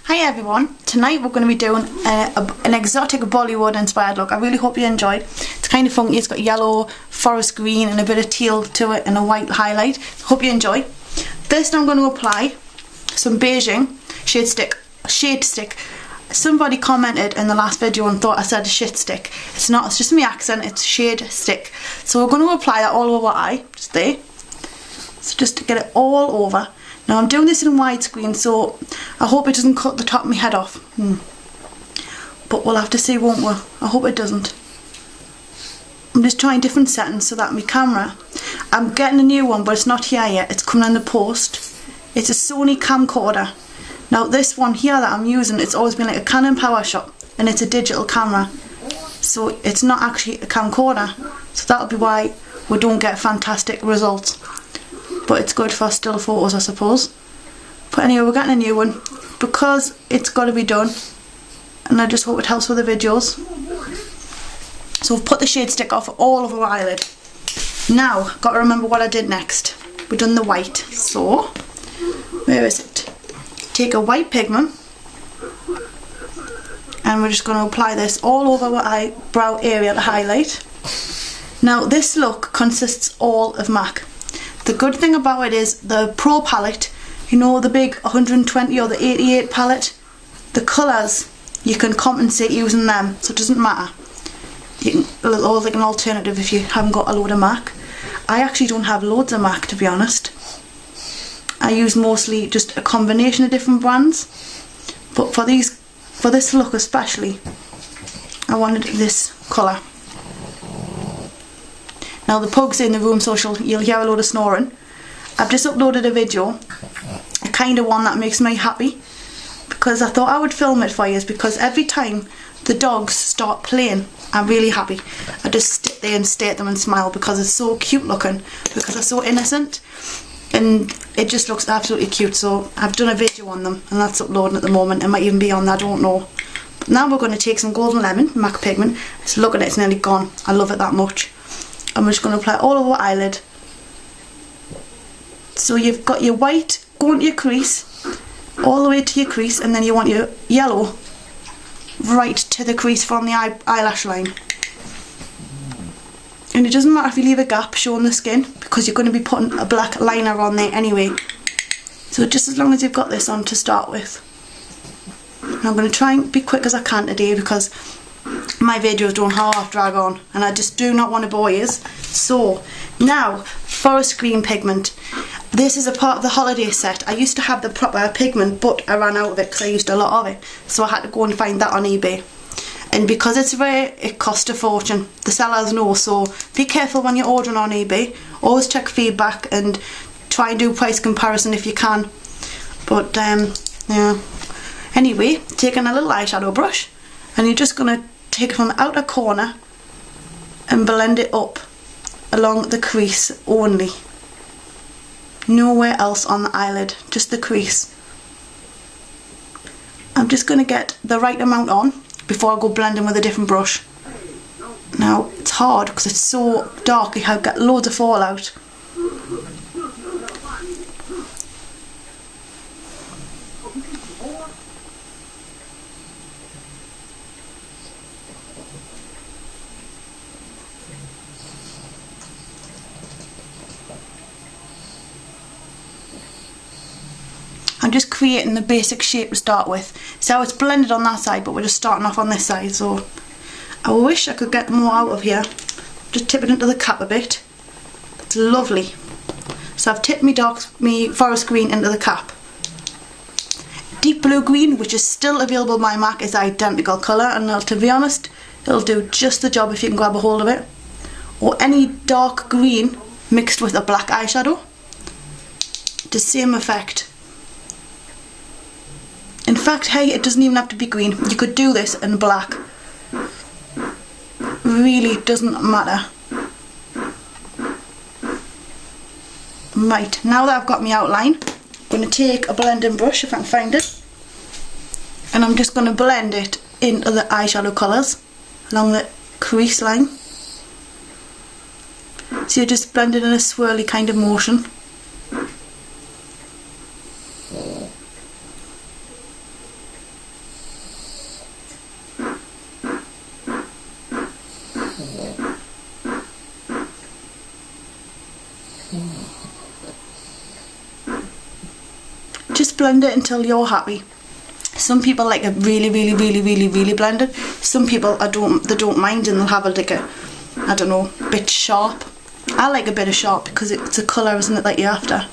Hi everyone, tonight we're going to be doing an exotic Bollywood inspired look. I really hope you enjoyed. It's kind of funky, it's got yellow, forest green and a bit of teal to it and a white highlight. Hope you enjoy. First I'm going to apply some beiging shade stick. Somebody commented in the last video and thought I said a shit stick. It's not, it's just my accent, it's shade stick. So we're going to apply that all over our eye, just there. So just to get it all over. Now I'm doing this in widescreen, so I hope it doesn't cut the top of my head off. But we'll have to see, won't we? I hope it doesn't. I'm just trying different settings so that my camera, I'm getting a new one but it's not here yet, it's coming in the post. It's a Sony camcorder. Now this one here that I'm using, it's always been like a Canon PowerShot and it's a digital camera. So it's not actually a camcorder. So that'll be why we don't get fantastic results. But it's good for still photos, I suppose. But anyway, we're getting a new one because it's got to be done, and I just hope it helps with the videos. So we've put the shade stick off all over our eyelid. Now, got to remember what I did next. We've done the white, so where is it? Take a white pigment, and we're just going to apply this all over our eyebrow area to highlight. Now, this look consists all of MAC. The good thing about it is the Pro palette, you know, the big 120 or the 88 palette, the colours, you can compensate using them, so it doesn't matter. You can, or like an alternative if you haven't got a load of MAC. I actually don't have loads of MAC, to be honest. I use mostly just a combination of different brands, but for this look especially, I wanted this colour. Now the pug's in the room, so you'll hear a load of snoring. I've just uploaded a video, a kind of one that makes me happy, because I thought I would film it for you, because every time the dogs start playing, I'm really happy. I just sit there and stare at them and smile because it's so cute looking, because they're so innocent, and it just looks absolutely cute. So I've done a video on them, and that's uploading at the moment. It might even be on there, I don't know. But now we're going to take some golden lemon, MAC pigment. Just look at it, it's nearly gone. I love it that much. I'm just going to apply it all over our eyelid. So you've got your white going to your crease, all the way to your crease, and then you want your yellow right to the crease from the eyelash line. And it doesn't matter if you leave a gap showing the skin, because you're going to be putting a black liner on there anyway. So just as long as you've got this on to start with. And I'm going to try and be quick as I can today, because my videos don't half drag on and I just do not want to bore you. So now, forest green pigment. This is a part of the holiday set. I used to have the proper pigment, but I ran out of it because I used a lot of it, so I had to go and find that on eBay. And because it's rare, it cost a fortune. The sellers know, so be careful when you're ordering on eBay. Always check feedback and try and do price comparison if you can. But yeah. Anyway, taking a little eyeshadow brush, and you're just going to take it from the outer corner and blend it up along the crease only. Nowhere else on the eyelid, just the crease. I'm just going to get the right amount on before I go blending with a different brush. Now it's hard because it's so dark, you have got loads of fallout. I'm just creating the basic shape to start with. So it's blended on that side, but we're just starting off on this side. So I wish I could get more out of here. Just tip it into the cap a bit. It's lovely. So I've tipped me forest green into the cap. Deep blue green, which is still available by MAC, is identical colour, and to be honest, it'll do just the job if you can grab a hold of it. Or any dark green mixed with a black eyeshadow. The same effect. In fact, hey, it doesn't even have to be green. You could do this in black. Really doesn't matter. Right, now that I've got my outline, I'm going to take a blending brush, if I can find it, and I'm just going to blend it into the eyeshadow colours along the crease line. So you're just blending in a swirly kind of motion. blend it until you're happy. Some people like it really blended. Some people they don't mind, and they'll have a like a, I don't know, bit sharp. I like a bit of sharp because it's a colour, isn't it, that you're after.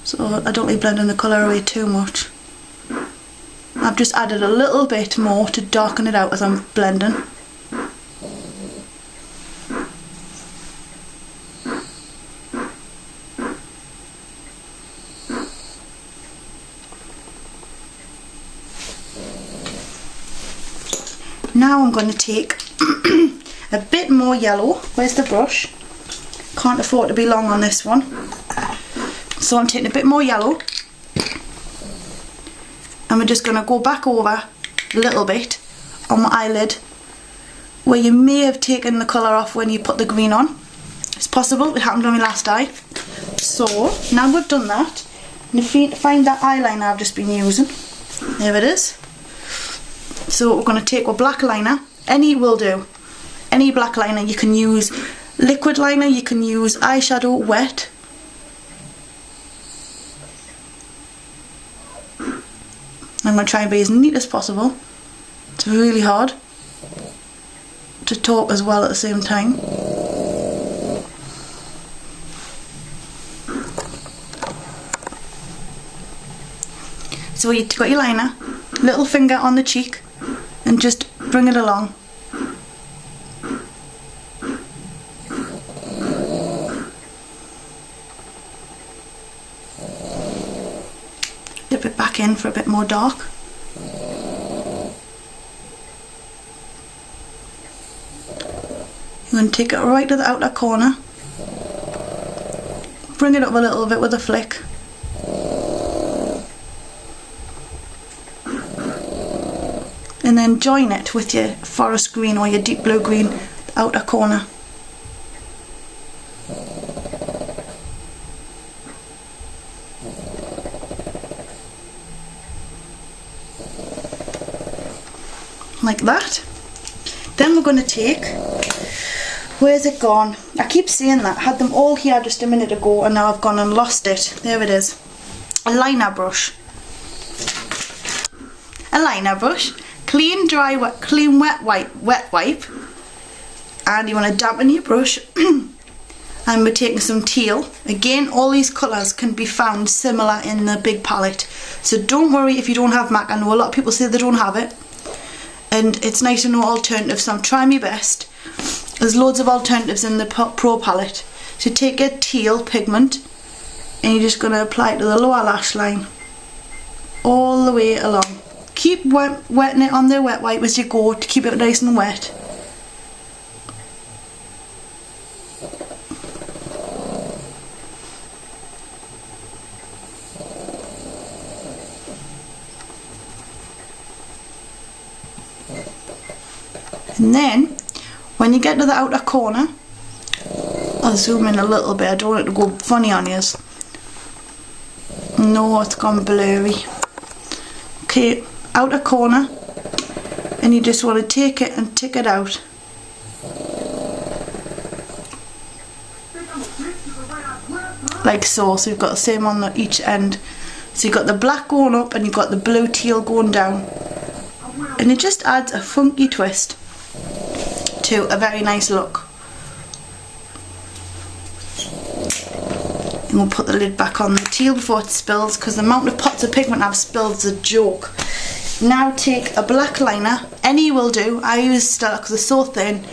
So I don't like blending the colour away too much. I've just added a little bit more to darken it out as I'm blending. Now I'm going to take a bit more yellow. Where's the brush? Can't afford to be long on this one. So I'm taking a bit more yellow, and we're just going to go back over a little bit on my eyelid where you may have taken the colour off when you put the green on. It's possible, it happened on my last eye. So now we've done that, and if you find that eyeliner I've just been using, there it is. So we're going to take our black liner, any will do, any black liner. You can use liquid liner, you can use eyeshadow wet. I'm going to try and be as neat as possible. It's really hard to talk as well at the same time. So you've got your liner, little finger on the cheek, and just bring it along. Dip it back in for a bit more dark. You're going to take it right to the outer corner, bring it up a little bit with a flick, and then join it with your forest green or your deep blue green outer corner. Like that. Then we're going to take, where's it gone? I keep saying that, I had them all here just a minute ago and now I've gone and lost it. There it is. A liner brush. A liner brush. Clean, dry, wet, clean, wet wipe. And you want to dampen your brush. And we're taking some teal. Again, all these colours can be found similar in the big palette. So don't worry if you don't have MAC. I know a lot of people say they don't have it. And it's nice to know alternatives, so I'm trying my best. There's loads of alternatives in the Pro palette. So take a teal pigment and you're just going to apply it to the lower lash line all the way along. Keep wetting it on the wet wipe as you go to keep it nice and wet. And then, when you get to the outer corner, I'll zoom in a little bit, I don't want it to go funny on you. No, it's gone blurry. Okay, outer corner, and you just want to take it and tick it out. Like so, so you've got the same on each end. So you've got the black going up and you've got the blue teal going down. And it just adds a funky twist to a very nice look. And we'll put the lid back on the teal before it spills, because the amount of pots of pigment I've spilled is a joke. Now take a black liner, any will do. I use Stella because it's so thin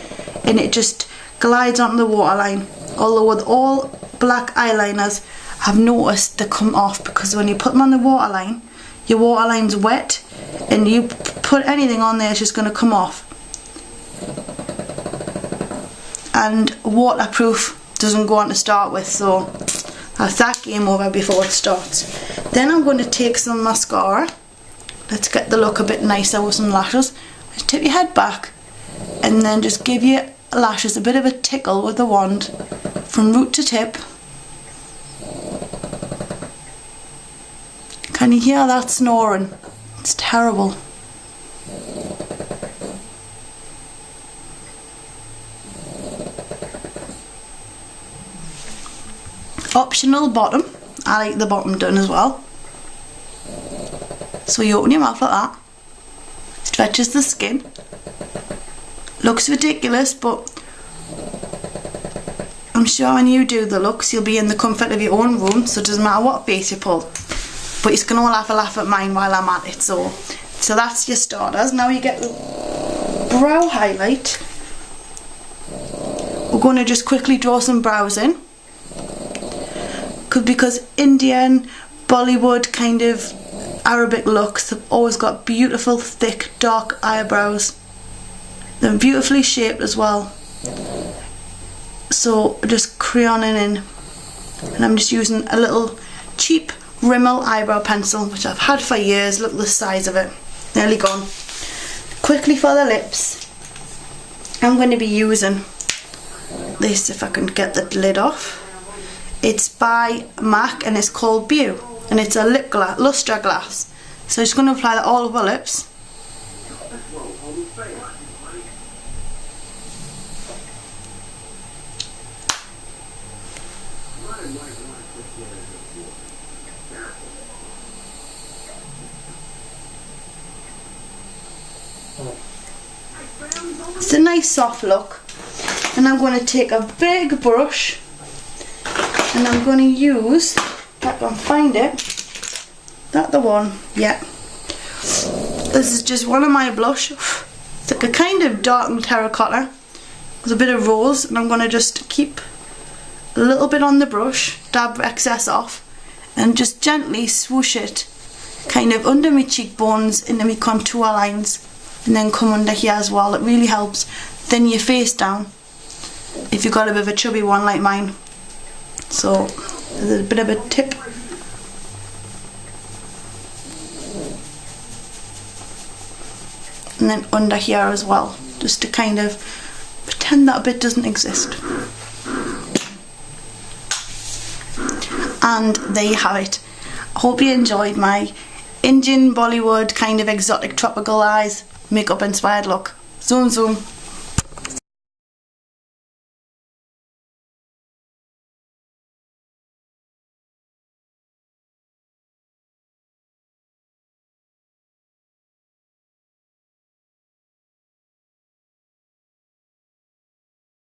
and it just glides onto the waterline. Although with all black eyeliners I've noticed they come off, because when you put them on the waterline, your waterline's wet and you put anything on there, it's just going to come off. And waterproof doesn't go on to start with, so that's that game over before it starts. Then I'm going to take some mascara. Let's get the look a bit nicer with some lashes. Just tip your head back and then just give your lashes a bit of a tickle with the wand from root to tip. Can you hear that snoring? It's terrible. Optional bottom. I like the bottom done as well. So you open your mouth like that, stretches the skin. Looks ridiculous, but I'm sure when you do the looks you'll be in the comfort of your own room, so it doesn't matter what face you pull. But you're going to all have a laugh at mine while I'm at it. So that's your starters. Now you get the brow highlight. We're going to just quickly draw some brows in. Because Indian, Bollywood kind of Arabic looks have always got beautiful, thick, dark eyebrows. They're beautifully shaped as well. So just crayoning in, and I'm just using a little cheap Rimmel eyebrow pencil which I've had for years. Look at the size of it, nearly gone. Quickly for the lips, I'm going to be using this, if I can get the lid off. It's by MAC and it's called Beau, and it's a lip glass, lustre glass. So I'm just going to apply that all over lips. It's a nice soft look, and I'm going to take a big brush and I'm going to use, if I can find it, that the one, yeah. This is just one of my blush. It's like a kind of dark terracotta with a bit of rose, and I'm going to just keep a little bit on the brush, dab excess off, and just gently swoosh it kind of under my cheekbones, into my contour lines, and then come under here as well. It really helps thin your face down if you've got a bit of a chubby one like mine. So there's a bit of a tip. And then under here as well, just to kind of pretend that bit doesn't exist. And there you have it. I hope you enjoyed my Indian Bollywood kind of exotic tropical eyes makeup inspired look. Zoom zoom.